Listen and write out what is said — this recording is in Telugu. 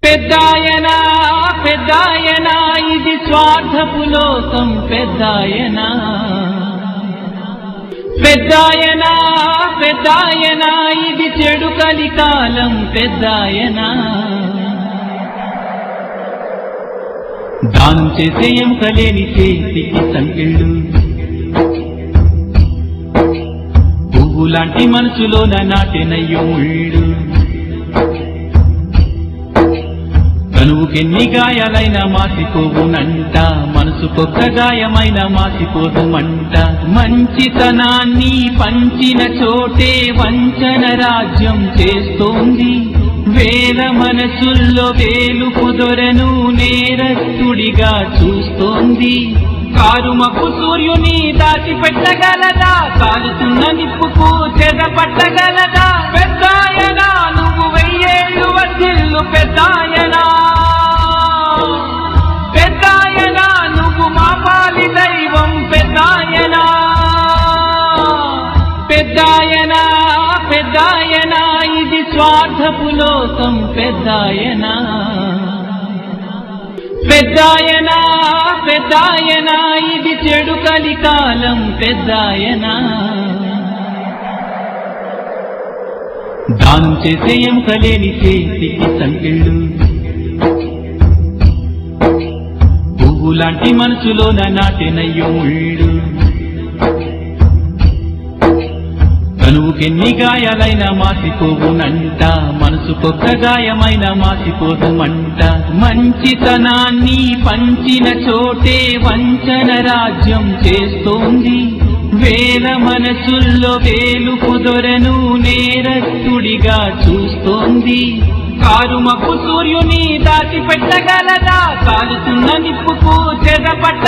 పెద్దాయనా పెద్దాయనా ఇది స్వార్థపు లోకం పెద్దాయనా పెద్దాయనా పెద్దాయనా ఇది చెడు కలికాలం పెద్దాయనా దానం చేసే ఎముకలేని చేతికి సంకెళ్ళు పువ్వులాంటి మనసులోన నాటినయ్యో ముళ్ళు కనువుకెన్ని గాయాలైనా మాసిపోవునంట మనసుకొక్క గాయమైన మాసిపోదుమంట మంచితనాన్ని పంచిన చోటే వంచన రాజ్యం చేస్తోంది వేల మనసుల్లో వేలుపు దొరను నేరస్తుడిగా చూస్తోంది కారుమపు సూర్యుని దాచిపెట్టగలదా కాలుతున్న నిప్పుకు చెదపట్టగలదా పెద్దాయనా నువ్వు 1000 ఏళ్ళు వర్ధిల్లు పెద్దాయనా పెద్దాయనా నువ్వు మా పాలి దైవం పెద్దాయనా పెద్దాయనా పెద్దాయనా ఇది స్వార్థపు లోకం పెద్దాయనా పెద్దాయనా పెద్దాయనా ఇది చెడు కలికాలం పెద్దాయనా దానం చేసే ఎముకలేని చేతికి సంకెళ్ళు పువ్వులాంటి మనసులోన నాటినయ్యో ముళ్ళు కనువుకెన్ని గాయాలైనా మాసిపోవునంట మనసుకొక్క గాయమైన మాసిపోదుమంట మంచితనాన్ని పంచిన చోటే వంచన రాజ్యం చేస్తోంది వేల మనసుల్లో వేలుపు దొరను నేరస్తుడిగా చూస్తోంది కారుమపు సూర్యుని దాచిపెట్టగలదా కాలుతున్న నిప్పుకు చెదపట్ట